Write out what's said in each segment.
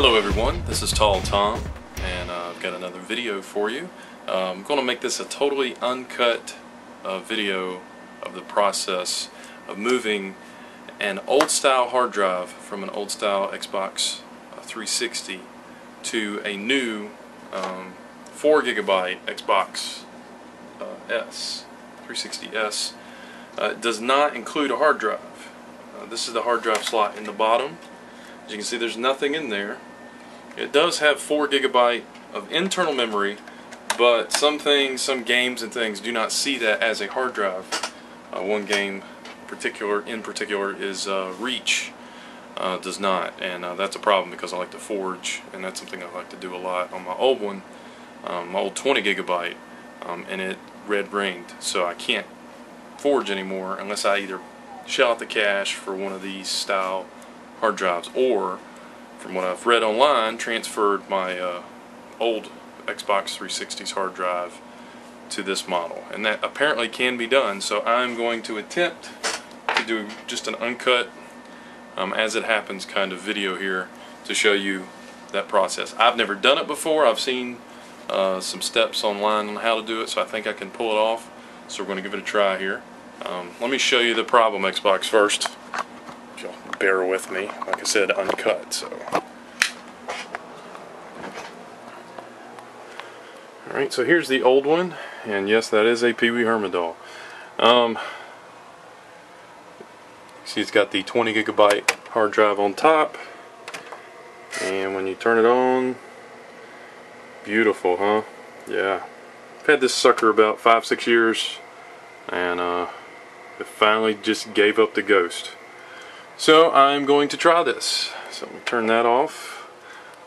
Hello everyone, this is Tall Tom, and I've got another video for you. I'm going to make this a totally uncut video of the process of moving an old style hard drive from an old style Xbox 360 to a new 4GB Xbox S, 360S. It does not include a hard drive. This is the hard drive slot in the bottom. As you can see, there's nothing in there. It does have 4GB of internal memory, but some games and things do not see that as a hard drive. One game in particular is Reach. Does not, and that's a problem because I like to forge, and that's something I like to do a lot on my old one, my old 20GB, and it red ringed, so I can't forge anymore unless I either shell out the cache for one of these style hard drives, or from what I've read online, transferred my old Xbox 360's hard drive to this model, and that apparently can be done. So I'm going to attempt to do just an uncut, as it happens kind of video here to show you that process. I've never done it before. I've seen some steps online on how to do it, so I think I can pull it off. So we're going to give it a try here. Let me show you the problem Xbox first. If you'll bear with me, like I said, uncut. So, all right. So here's the old one, and yes, that is a Pee Wee Herman doll. See, it's got the 20GB hard drive on top, and when you turn it on, beautiful, huh? Yeah. I've had this sucker about 5-6 years, and it finally just gave up the ghost. So I'm going to try this. So I'm going to turn that off.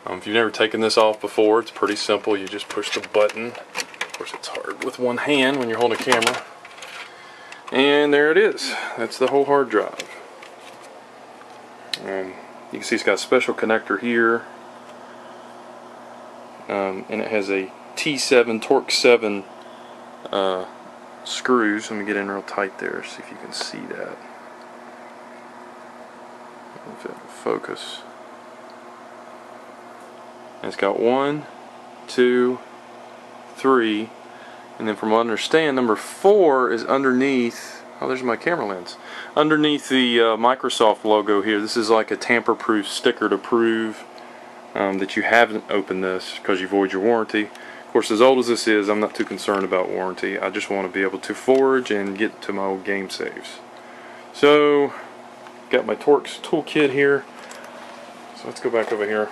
If you've never taken this off before, it's pretty simple. You just push the button. Of course, it's hard with one hand when you're holding a camera. And there it is. That's the whole hard drive. You can see it's got a special connector here. And it has a T7 Torque 7 screws. Let me get in real tight there, see if you can see that. If it'll focus. And it's got 1, 2, 3, and then from what I understand, number 4 is underneath. Oh, there's my camera lens. Underneath the Microsoft logo here. This is like a tamper-proof sticker to prove that you haven't opened this because you void your warranty. Of course, as old as this is, I'm not too concerned about warranty. I just want to be able to forge and get to my old game saves. So, got my Torx toolkit here. So let's go back over here,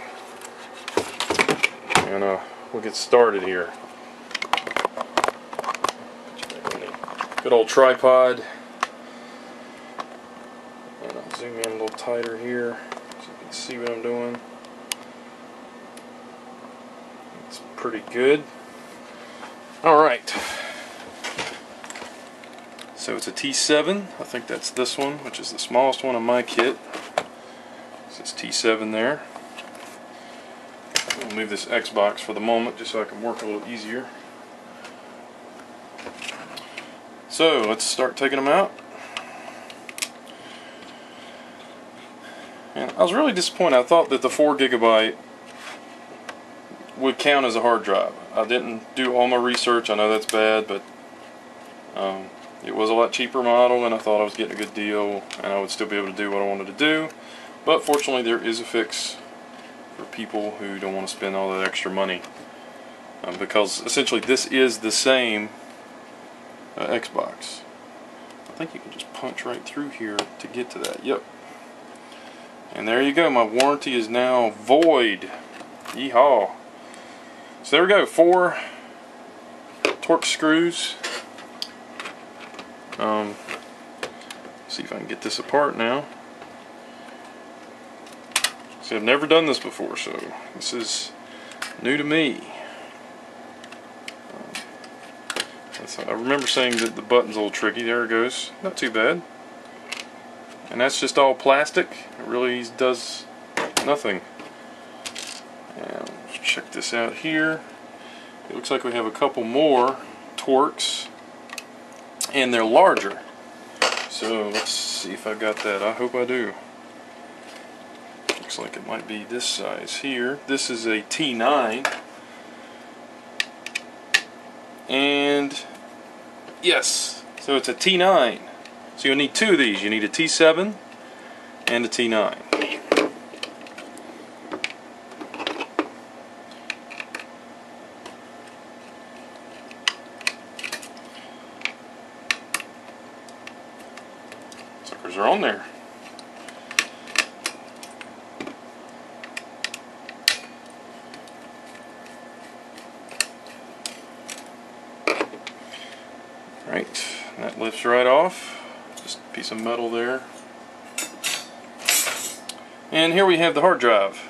and we'll get started here. Put you back on the good old tripod, and I'll zoom in a little tighter here so you can see what I'm doing. It's pretty good. Alright, so it's a T7. I think that's this one, which is the smallest one in my kit. So it's T7 there. I'll move this Xbox for the moment just so I can work a little easier. So let's start taking them out. And I was really disappointed. I thought that the 4GB would count as a hard drive. I didn't do all my research. I know that's bad, but it was a lot cheaper model, and I thought I was getting a good deal, and I would still be able to do what I wanted to do. But fortunately, there is a fix for people who don't want to spend all that extra money, because essentially this is the same Xbox. I think you can just punch right through here to get to that. Yep. And there you go. My warranty is now void. Yeehaw. So there we go, 4 Torx screws. See if I can get this apart now. See, I've never done this before, so this is new to me. I remember saying that the button's a little tricky. There it goes. Not too bad. And that's just all plastic. It really does nothing. And check this out here. It looks like we have a couple more Torx, and they're larger. So let's see if I got that. I hope I do. Looks looks like it might be this size here. This is a T9. And yes, so it's a T9. So you'll need two of these. You need a T7 and a T9. Suckers are on there. Right, that lifts right off. Just a piece of metal there. And here we have the hard drive.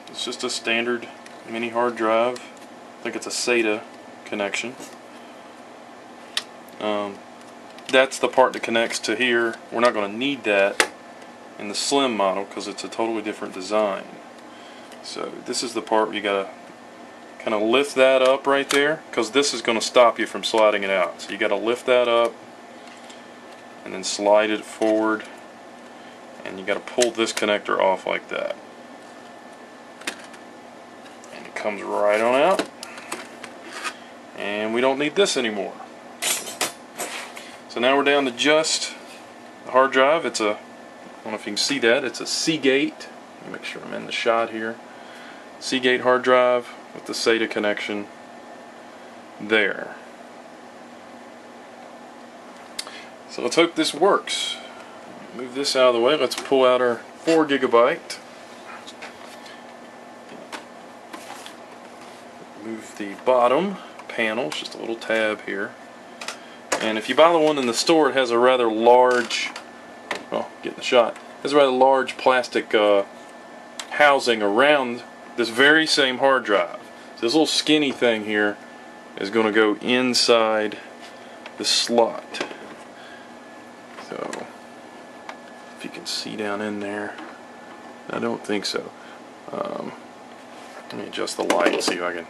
It's just a standard mini hard drive. I think it's a SATA connection. That's the part that connects to here. We're not going to need that in the slim model because it's a totally different design. So this is the part where you got to kind of lift that up right there, because this is going to stop you from sliding it out. So you got to lift that up and then slide it forward, and you got to pull this connector off like that, and it comes right on out, and we don't need this anymore. So now we're down to just the hard drive. It's a, I don't know if you can see that, it's a Seagate. Let me make sure I'm in the shot here. Seagate hard drive with the SATA connection there. So let's hope this works. Move this out of the way. Let's pull out our 4 gigabyte. Move the bottom panel, it's just a little tab here. And if you buy the one in the store, it has a rather large, well, get in the shot, it has a rather large plastic housing around this very same hard drive. So this little skinny thing here is going to go inside the slot. So if you can see down in there, I don't think so. Let me adjust the light and see if I can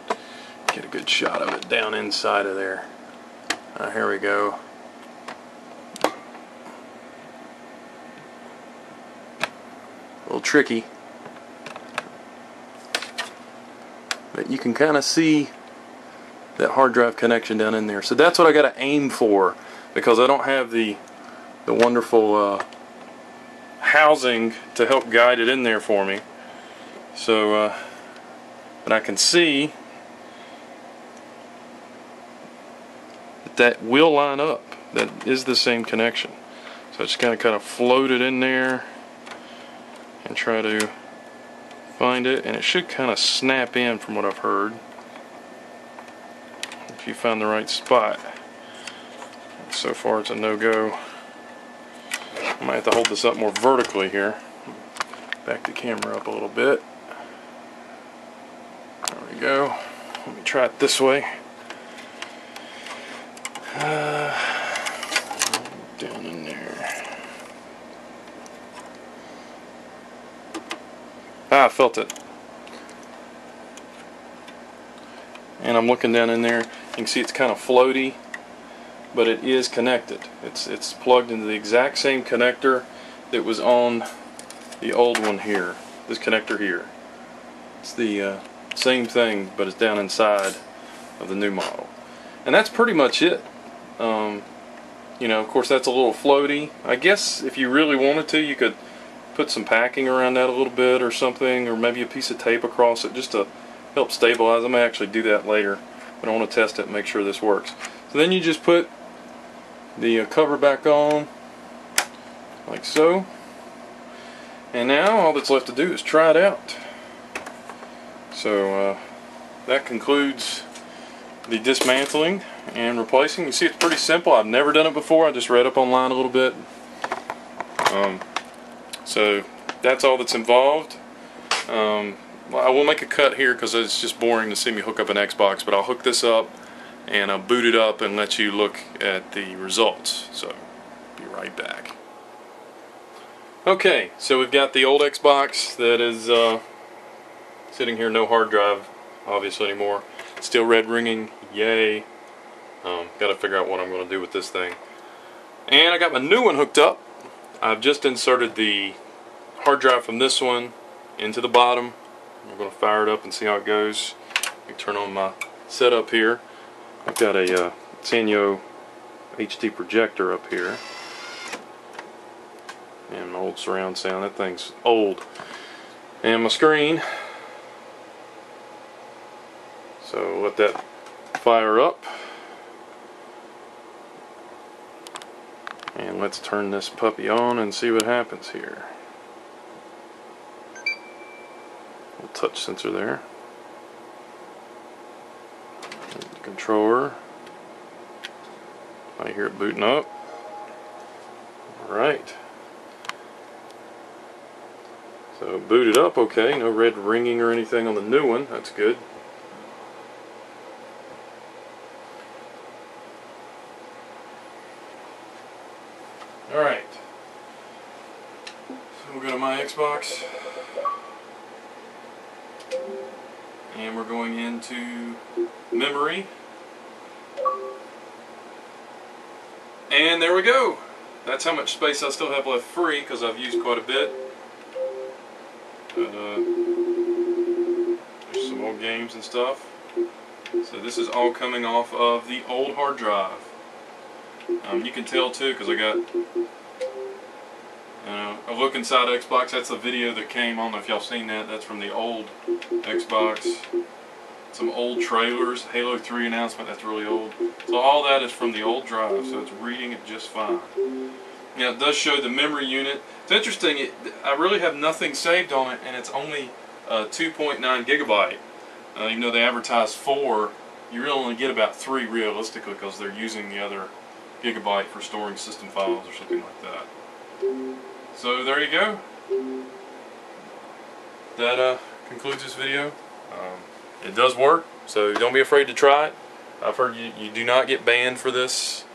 get a good shot of it down inside of there. Here we go. A little tricky, but you can kind of see that hard drive connection down in there. So that's what I got to aim for, because I don't have the wonderful housing to help guide it in there for me. So, but I can see that will line up. That is the same connection. So I just kind of float it in there and try to find it, and it should kind of snap in from what I've heard if you find the right spot. So far it's a no-go. I might have to hold this up more vertically here. Back the camera up a little bit. There we go. Let me try it this way. Down in there. I felt it. And I'm looking down in there. You can see it's kind of floaty, but it is connected. It's plugged into the exact same connector that was on the old one here. This connector here. It's the same thing, but it's down inside of the new model. And that's pretty much it. You know, of course that's a little floaty. I guess if you really wanted to, you could put some packing around that a little bit or something, or maybe a piece of tape across it just to help stabilize. I may actually do that later, but I want to test it and make sure this works. So then you just put the cover back on, like so. And now all that's left to do is try it out. So that concludes the dismantling and replacing. You see, it's pretty simple. I've never done it before. I just read up online a little bit. So that's all that's involved. I will make a cut here because it's just boring to see me hook up an Xbox, but I'll hook this up and I'll boot it up and let you look at the results. So be right back. Okay, so we've got the old Xbox that is sitting here, no hard drive obviously anymore. Still red ringing, yay. Got to figure out what I'm going to do with this thing. And I got my new one hooked up. I've just inserted the hard drive from this one into the bottom. I'm going to fire it up and see how it goes. Let me turn on my setup here. I've got a Sanyo HD projector up here. And my old surround sound. That thing's old. And my screen. So let that fire up. And let's turn this puppy on and see what happens here. Little touch sensor there. The controller. I hear it booting up. Alright. So booted up okay. No red ringing or anything on the new one. That's good. Alright. So we'll go to my Xbox. And we're going into memory. And there we go. That's how much space I still have left free because I've used quite a bit. But, there's some old games and stuff. So this is all coming off of the old hard drive. You can tell too because I got a look inside Xbox. That's a video that came. I don't know if y'all seen that. That's from the old Xbox. Some old trailers. Halo 3 announcement. That's really old. So all that is from the old drive. So it's reading it just fine. Now it does show the memory unit. It's interesting. I really have nothing saved on it, and it's only 2.9 gigabyte. Even though they advertise 4, you really only get about 3 realistically because they're using the other gigabyte for storing system files or something like that. So there you go. That concludes this video. It does work, so don't be afraid to try it. I've heard you do not get banned for this.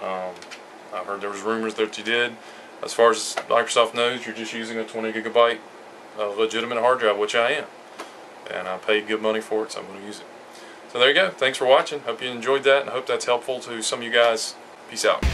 I've heard there was rumors that you did. As far as Microsoft knows, you're just using a 20 gigabyte legitimate hard drive, which I am. And I paid good money for it, so I'm going to use it. So there you go. Thanks for watching. Hope you enjoyed that, and I hope that's helpful to some of you guys. Peace out.